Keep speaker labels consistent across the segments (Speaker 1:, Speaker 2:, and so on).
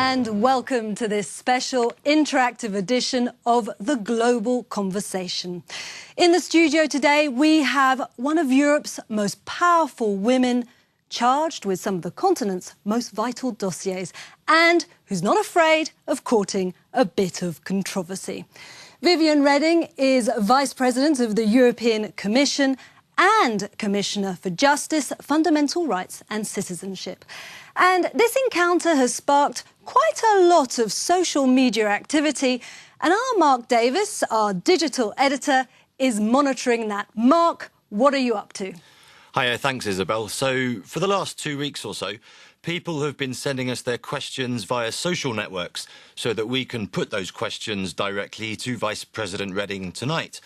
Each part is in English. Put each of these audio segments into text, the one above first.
Speaker 1: and welcome to this special interactive edition of The Global Conversation. In the studio today, we have one of Europe's most powerful women, charged with some of the continent's most vital dossiers, and who's not afraid of courting a bit of controversy. Viviane Reding is Vice President of the European Commission and Commissioner for Justice, Fundamental Rights and Citizenship. And this encounter has sparked quite a lot of social media activity, and our Mark Davis, our digital editor, is monitoring that. Mark, what are you up to?
Speaker 2: Hiya, thanks Isabel. So for the last 2 weeks or so, people have been sending us their questions via social networks so that we can put those questions directly to Vice President Reding tonight.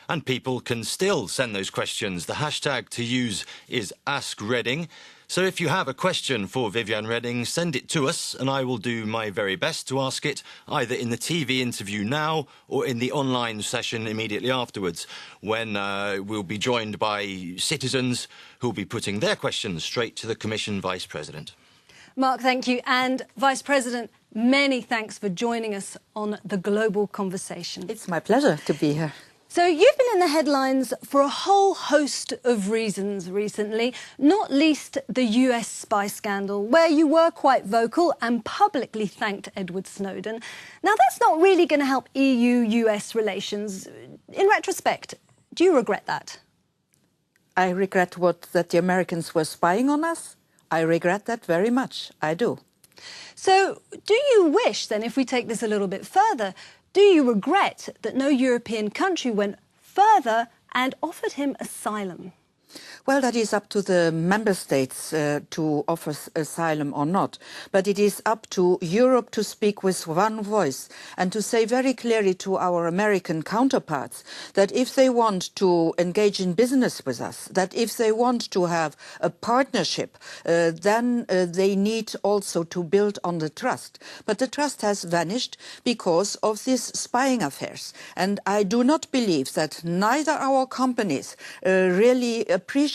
Speaker 2: And people can still send those questions. The hashtag to use is #AskReding. So if you have a question for Viviane Reding, send it to us and I will do my very best to ask it either in the TV interview now or in the online session immediately afterwards, when we'll be joined by citizens who will be putting their questions straight to the Commission Vice President.
Speaker 1: Mark, thank you. And Vice President, many thanks for joining us on The Global Conversation.
Speaker 3: It's my pleasure to be here.
Speaker 1: So you've been in the headlines for a whole host of reasons recently, not least the US spy scandal, where you were quite vocal and publicly thanked Edward Snowden. Now, that's not really going to help EU-US relations. In retrospect, do you regret that?
Speaker 3: I regret that the Americans were spying on us. I regret that very much. I do.
Speaker 1: So do you wish, then, if we take this a little bit further, do you regret that no European country went further and offered him asylum?
Speaker 3: Well, that is up to the member states to offer asylum or not. But it is up to Europe to speak with one voice and to say very clearly to our American counterparts that if they want to engage in business with us, that if they want to have a partnership, then they need also to build on the trust. But the trust has vanished because of these spying affairs. And I do not believe that neither our companies really appreciate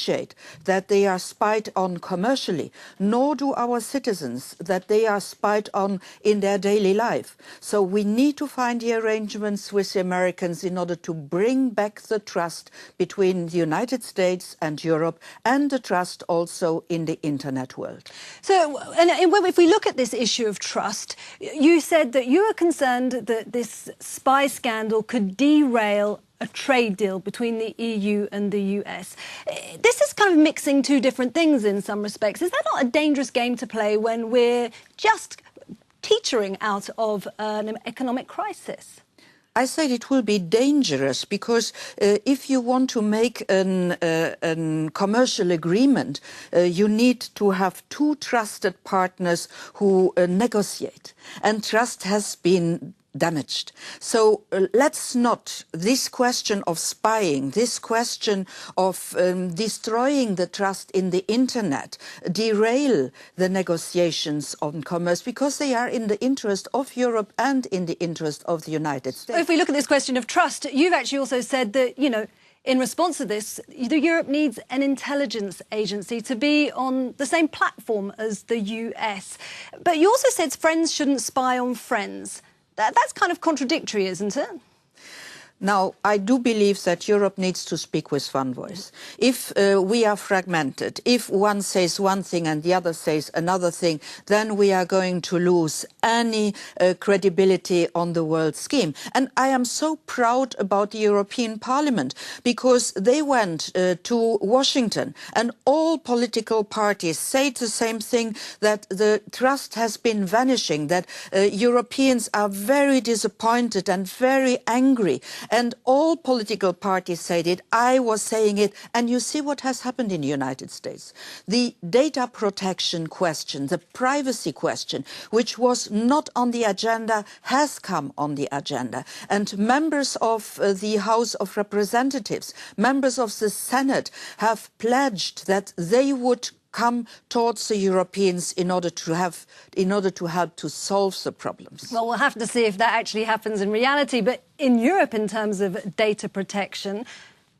Speaker 3: that they are spied on commercially, nor do our citizens that they are spied on in their daily life. So we need to find the arrangements with the Americans in order to bring back the trust between the United States and Europe, and the trust also in the internet world.
Speaker 1: So, and if we look at this issue of trust, you said that you are concerned that this spy scandal could derail a trade deal between the EU and the US. This is kind of mixing two different things in some respects. Is that not a dangerous game to play when we're just teetering out of an economic crisis?
Speaker 3: I said it will be dangerous because if you want to make a commercial agreement, you need to have two trusted partners who negotiate. And trust has been damaged. So let's not, this question of spying, this question of destroying the trust in the internet, derail the negotiations on commerce, because they are in the interest of Europe and in the interest of the United States.
Speaker 1: If we look at this question of trust, you've actually also said that, you know, in response to this, Europe needs an intelligence agency to be on the same platform as the US. But you also said friends shouldn't spy on friends. That's kind of contradictory, isn't it?
Speaker 3: Now, I do believe that Europe needs to speak with one voice. If we are fragmented, if one says one thing and the other says another thing, then we are going to lose any credibility on the world scheme. And I am so proud about the European Parliament because they went to Washington and all political parties say the same thing, that the trust has been vanishing, that Europeans are very disappointed and very angry. And all political parties said it. I was saying it. And you see what has happened in the United States. The data protection question, the privacy question, which was not on the agenda, has come on the agenda. And members of the House of Representatives, members of the Senate have pledged that they would come towards the Europeans in order to help to solve the problems.
Speaker 1: Well, we'll have to see if that actually happens in reality. But in Europe, in terms of data protection,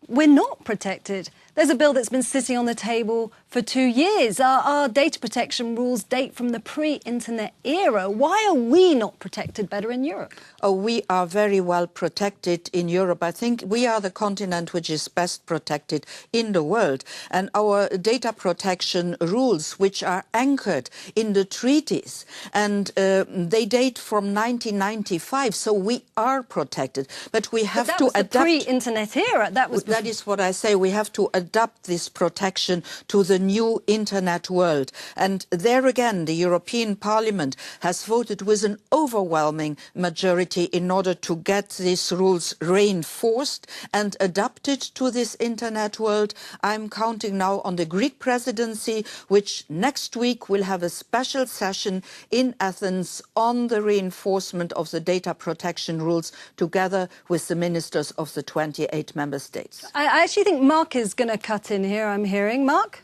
Speaker 1: we're not protected. There's a bill that's been sitting on the table for 2 years. Our data protection rules date from the pre-internet era. Why are we not protected better in Europe?
Speaker 3: Oh, we are very well protected in Europe. I think we are the continent which is best protected in the world. And our data protection rules, which are anchored in the treaties, and they date from 1995, so we are protected. But we have to adapt.
Speaker 1: That was the pre-internet era.
Speaker 3: That is what I say. We have to adapt this protection to the new internet world. And there again, the European Parliament has voted with an overwhelming majority in order to get these rules reinforced and adapted to this internet world. I'm counting now on the Greek presidency, which next week will have a special session in Athens on the reinforcement of the data protection rules together with the ministers of the 28 member states.
Speaker 1: I actually think Mark is going to cut in here, I'm hearing. Mark?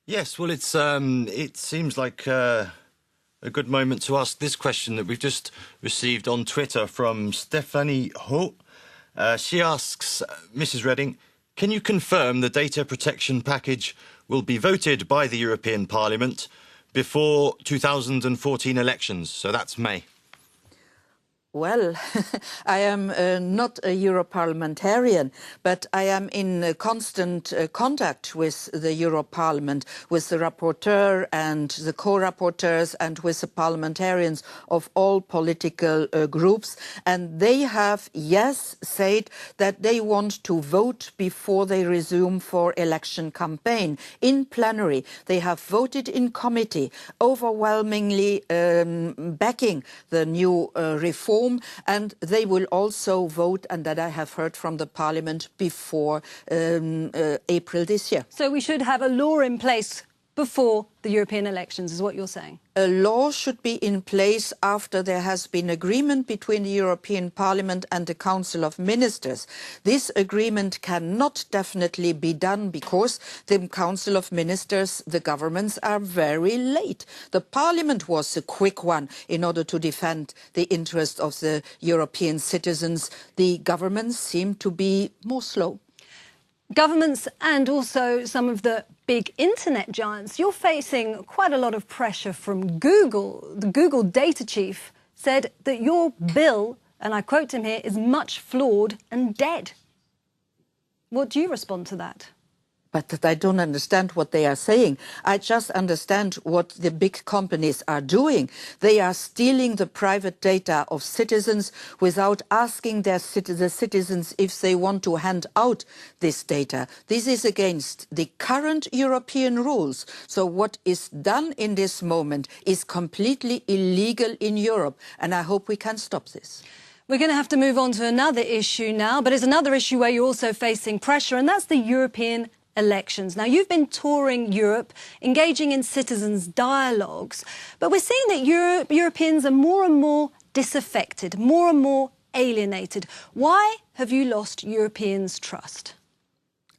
Speaker 2: Yes, well, it seems like a good moment to ask this question that we've just received on Twitter from Stephanie Ho. She asks, Mrs. Reding, can you confirm the data protection package will be voted by the European Parliament before 2014 elections? So that's May.
Speaker 3: Well, I am not a Europarliamentarian, but I am in constant contact with the Europarliament, with the rapporteur and the co-rapporteurs and with the parliamentarians of all political groups. And they have, yes, said that they want to vote before they resume for election campaign. In plenary, they have voted in committee, overwhelmingly backing the new reform. And they will also vote, and that I have heard from the Parliament, before April this year.
Speaker 1: So we should have a law in place before the European elections, is what you're saying?
Speaker 3: A law should be in place after there has been agreement between the European Parliament and the Council of Ministers. This agreement cannot definitely be done because the Council of Ministers, the governments, are very late. The Parliament was a quick one in order to defend the interests of the European citizens. The governments seem to be more slow.
Speaker 1: Governments and also some of the big internet giants, you're facing quite a lot of pressure from Google. The Google data chief said that your bill, and I quote him here, is much flawed and dead. What do you respond to that?
Speaker 3: But I don't understand what they are saying. I just understand what the big companies are doing. They are stealing the private data of citizens without asking the citizens if they want to hand out this data. This is against the current European rules. So what is done in this moment is completely illegal in Europe. And I hope we can stop this.
Speaker 1: We're going to have to move on to another issue now, but it's another issue where you're also facing pressure, and that's the European elections. Now, you've been touring Europe, engaging in citizens' dialogues, but we're seeing that Europeans are more and more disaffected, more and more alienated. Why have you lost Europeans' trust?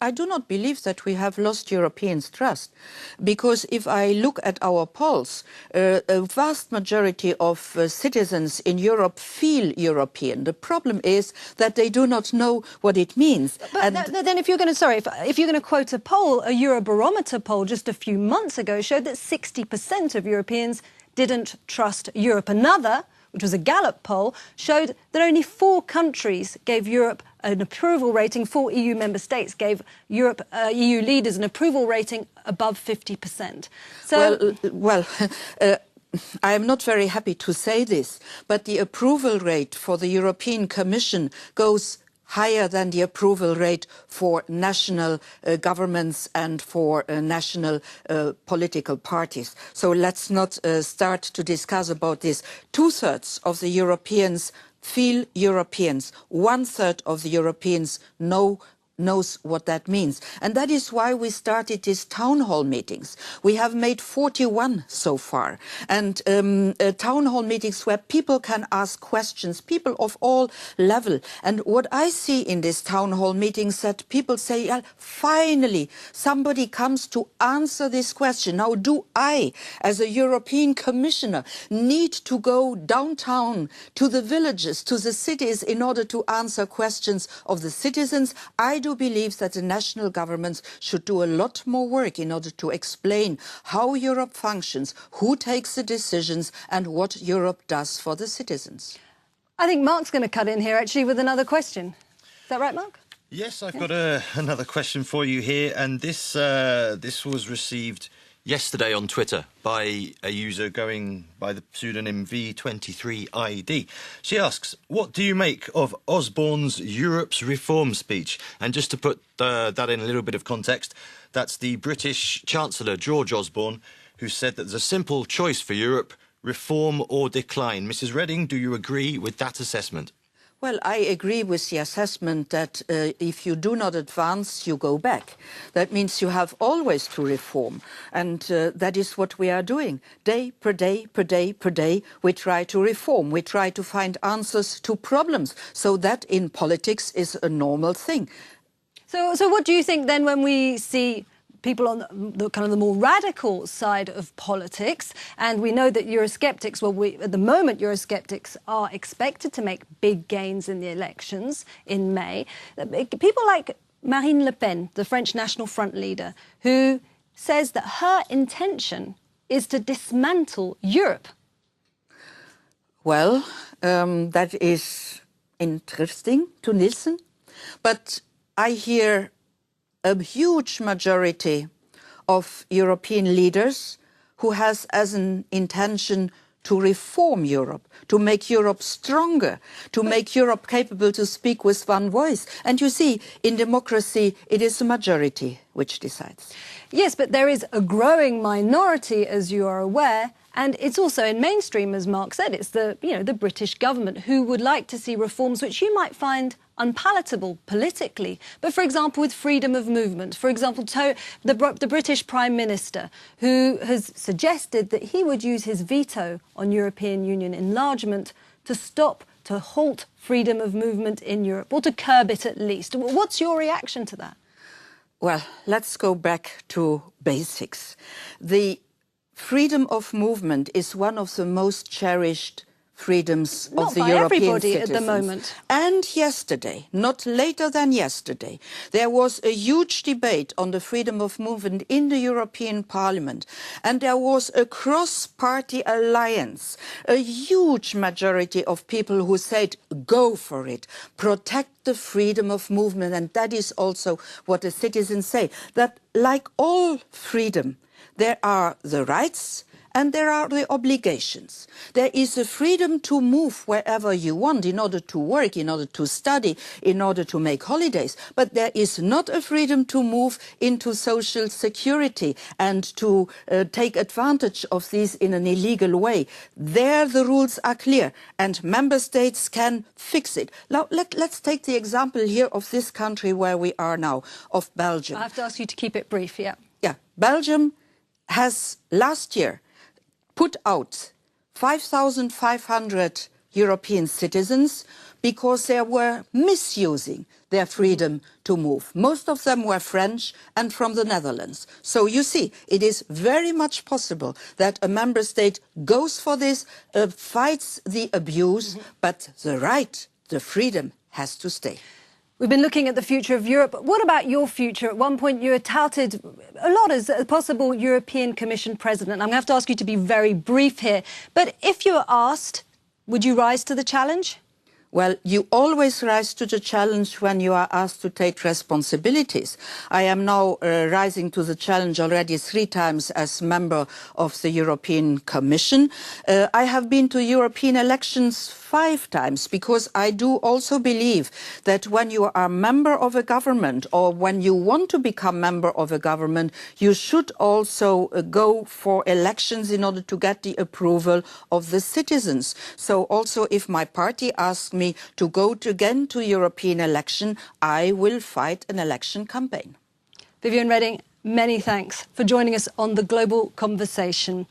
Speaker 3: I do not believe that we have lost Europeans' trust, because if I look at our polls, a vast majority of citizens in Europe feel European. The problem is that they do not know what it means.
Speaker 1: But then if you're going to quote a poll, a Eurobarometer poll just a few months ago showed that 60% of Europeans didn't trust Europe. Another, which was a Gallup poll, showed that only 4 countries gave Europe an approval rating. 4 EU member states gave Europe, EU leaders an approval rating above 50%. So,
Speaker 3: I am not very happy to say this, but the approval rate for the European Commission goes higher than the approval rate for national governments and for national political parties. So let's not start to discuss about this. 2/3 of the Europeans feel Europeans. 1/3 of the Europeans knows what that means. And that is why we started these town hall meetings. We have made 41 so far. And town hall meetings where people can ask questions, people of all level. And what I see in these town hall meetings that people say, finally, somebody comes to answer this question. Now, do I, as a European Commissioner, need to go downtown to the villages, to the cities in order to answer questions of the citizens? I do do believe that the national governments should do a lot more work in order to explain how Europe functions, who takes the decisions and what Europe does for the citizens.
Speaker 1: I think Mark's going to cut in here, actually, with another question. Is that right, Mark?
Speaker 2: Yes, I've got another question for you here, and this was received yesterday on Twitter by a user going by the pseudonym V23ID. She asks, what do you make of Osborne's Europe's Reform speech? And just to put that in a little bit of context, that's the British Chancellor, George Osborne, who said that there's a simple choice for Europe, reform or decline. Mrs. Reding, do you agree with that assessment?
Speaker 3: Well, I agree with the assessment that if you do not advance, you go back. That means you have always to reform. And that is what we are doing. Day per day, per day, per day, we try to reform. We try to find answers to problems. So that in politics is a normal thing.
Speaker 1: So what do you think then when we see people on the kind of the more radical side of politics, and we know that Eurosceptics, at the moment Eurosceptics are expected to make big gains in the elections in May. People like Marine Le Pen, the French National Front leader, who says that her intention is to dismantle Europe.
Speaker 3: Well, that is interesting to listen, but I hear a huge majority of European leaders who has as an intention to reform Europe, to make Europe stronger, to make Europe capable to speak with one voice. And you see, in democracy, it is the majority which decides.
Speaker 1: Yes, but there is a growing minority, as you are aware, and it's also in mainstream, as Mark said, it's the British government who would like to see reforms which you might find unpalatable politically. But, for example, with freedom of movement, for example, the British Prime Minister, who has suggested that he would use his veto on European Union enlargement to halt freedom of movement in Europe, or to curb it at least. What's your reaction to that?
Speaker 3: Well, let's go back to basics. The freedom of movement is one of the most cherished freedoms of the European citizens.
Speaker 1: At the moment.
Speaker 3: And yesterday, not later than yesterday, there was a huge debate on the freedom of movement in the European Parliament. And there was a cross-party alliance, a huge majority of people who said, go for it, protect the freedom of movement. And that is also what the citizens say, that like all freedom, there are the rights and there are the obligations. There is a freedom to move wherever you want in order to work, in order to study, in order to make holidays. But there is not a freedom to move into social security and to take advantage of these in an illegal way. There the rules are clear and member states can fix it. Now let's take the example here of this country where we are now, of Belgium.
Speaker 1: I have to ask you to keep it brief, yeah.
Speaker 3: Yeah, Belgium has last year put out 5,500 European citizens because they were misusing their freedom to move. Most of them were French and from the Netherlands. So you see, it is very much possible that a member state goes for this, fights the abuse, but the right, the freedom has to stay.
Speaker 1: We've been looking at the future of Europe. What about your future? At one point, you were touted a lot as a possible European Commission president. I'm going to have to ask you to be very brief here. But if you were asked, would you rise to the challenge?
Speaker 3: Well, you always rise to the challenge when you are asked to take responsibilities. I am now rising to the challenge already 3 times as member of the European Commission. I have been to European elections 5 times because I do also believe that when you are a member of a government or when you want to become member of a government, you should also go for elections in order to get the approval of the citizens. So also if my party asks me to go again to European election, I will fight an election campaign.
Speaker 1: Viviane Reding, many thanks for joining us on The Global Conversation.